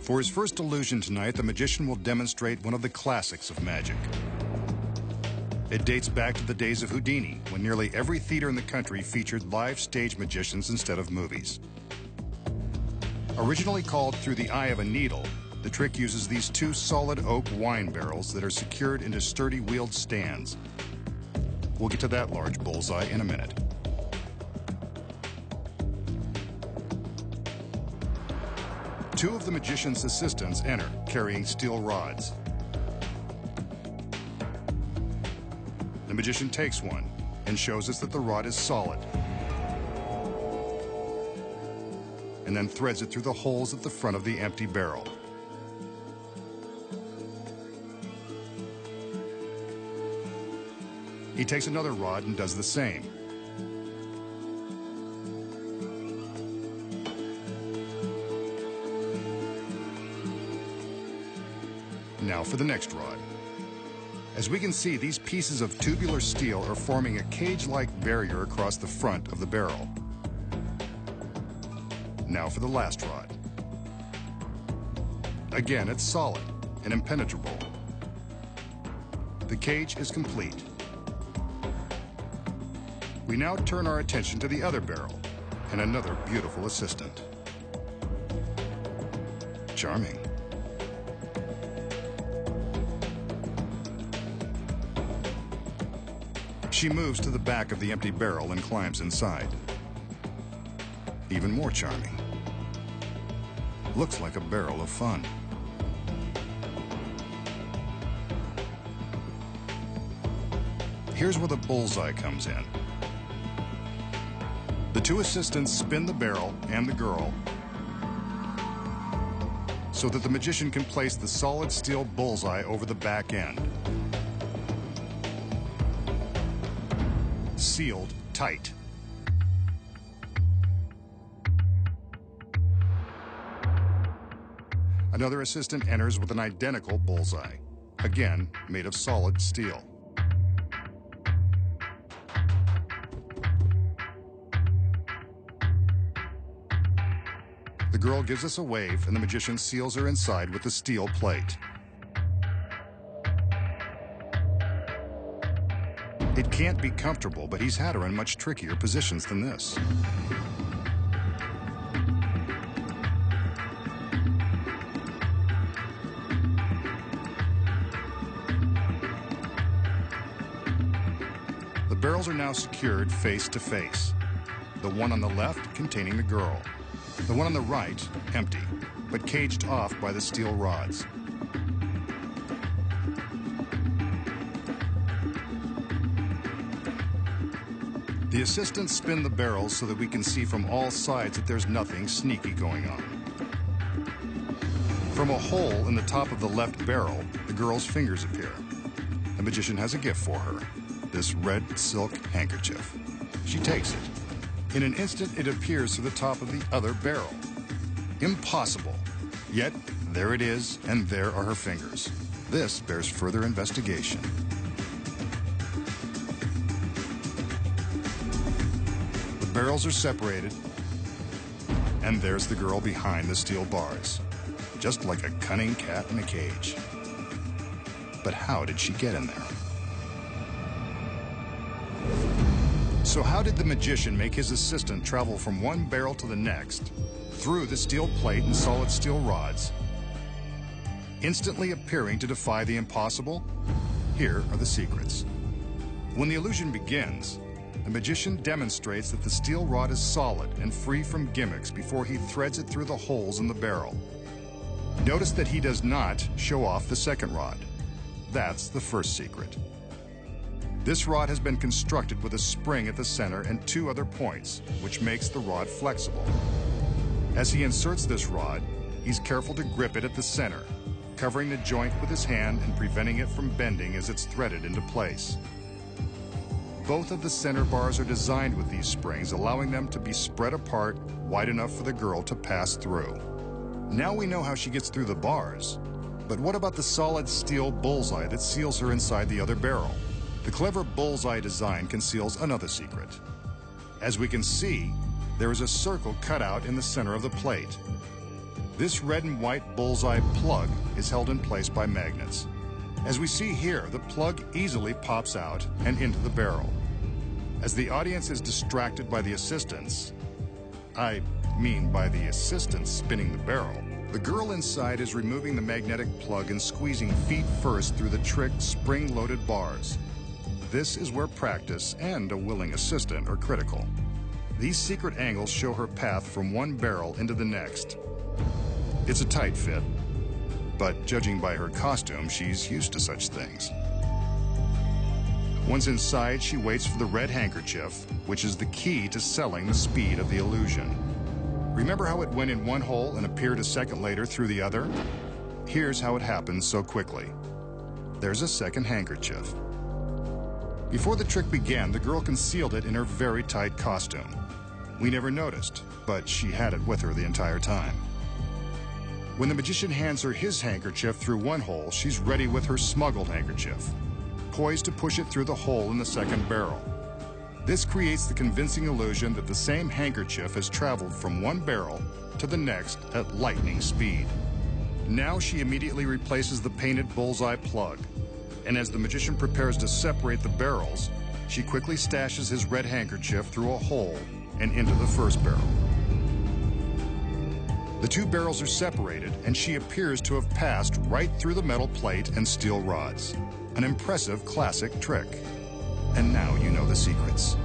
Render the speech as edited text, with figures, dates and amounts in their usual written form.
For his first illusion tonight, the magician will demonstrate one of the classics of magic. It dates back to the days of Houdini, when nearly every theater in the country featured live stage magicians instead of movies. Originally called Through the Eye of a Needle, the trick uses these two solid oak wine barrels that are secured into sturdy wheeled stands. We'll get to that large bullseye in a minute. Two of the magician's assistants enter, carrying steel rods. The magician takes one and shows us that the rod is solid, and then threads it through the holes at the front of the empty barrel. He takes another rod and does the same. Now for the next rod. As we can see, these pieces of tubular steel are forming a cage-like barrier across the front of the barrel. Now for the last rod. Again, it's solid and impenetrable. The cage is complete. We now turn our attention to the other barrel and another beautiful assistant. Charming. She moves to the back of the empty barrel and climbs inside. Even more charming. Looks like a barrel of fun. Here's where the bullseye comes in. The two assistants spin the barrel and the girl so that the magician can place the solid steel bullseye over the back end. Sealed tight. Another assistant enters with an identical bullseye, again made of solid steel. The girl gives us a wave, and the magician seals her inside with the steel plate. It can't be comfortable, but he's had her in much trickier positions than this. The barrels are now secured face to face. The one on the left containing the girl. The one on the right empty, but caged off by the steel rods. The assistants spin the barrels so that we can see from all sides that there's nothing sneaky going on. From a hole in the top of the left barrel, the girl's fingers appear. The magician has a gift for her, this red silk handkerchief. She takes it. In an instant, it appears to the top of the other barrel. Impossible. Yet, there it is, and there are her fingers. This bears further investigation. The barrels are separated, and there's the girl behind the steel bars, just like a cunning cat in a cage. But how did she get in there? So how did the magician make his assistant travel from one barrel to the next, through the steel plate and solid steel rods, instantly appearing to defy the impossible? Here are the secrets. When the illusion begins, the magician demonstrates that the steel rod is solid and free from gimmicks before he threads it through the holes in the barrel. Notice that he does not show off the second rod. That's the first secret. This rod has been constructed with a spring at the center and two other points, which makes the rod flexible. As he inserts this rod, he's careful to grip it at the center, covering the joint with his hand and preventing it from bending as it's threaded into place. Both of the center bars are designed with these springs, allowing them to be spread apart wide enough for the girl to pass through. Now we know how she gets through the bars, but what about the solid steel bullseye that seals her inside the other barrel? The clever bullseye design conceals another secret. As we can see, there is a circle cut out in the center of the plate. This red and white bullseye plug is held in place by magnets. As we see here, the plug easily pops out and into the barrel. As the audience is distracted by the assistants, I mean by the assistants spinning the barrel, the girl inside is removing the magnetic plug and squeezing feet first through the tricked spring-loaded bars. This is where practice and a willing assistant are critical. These secret angles show her path from one barrel into the next. It's a tight fit, but judging by her costume, she's used to such things. Once inside, she waits for the red handkerchief, which is the key to selling the speed of the illusion. Remember how it went in one hole and appeared a second later through the other? Here's how it happens so quickly. There's a second handkerchief. Before the trick began, the girl concealed it in her very tight costume. We never noticed, but she had it with her the entire time. When the magician hands her his handkerchief through one hole, she's ready with her smuggled handkerchief, poised to push it through the hole in the second barrel. This creates the convincing illusion that the same handkerchief has traveled from one barrel to the next at lightning speed. Now she immediately replaces the painted bullseye plug, and as the magician prepares to separate the barrels, she quickly stashes his red handkerchief through a hole and into the first barrel. The two barrels are separated, and she appears to have passed right through the metal plate and steel rods. An impressive classic trick. And now you know the secrets.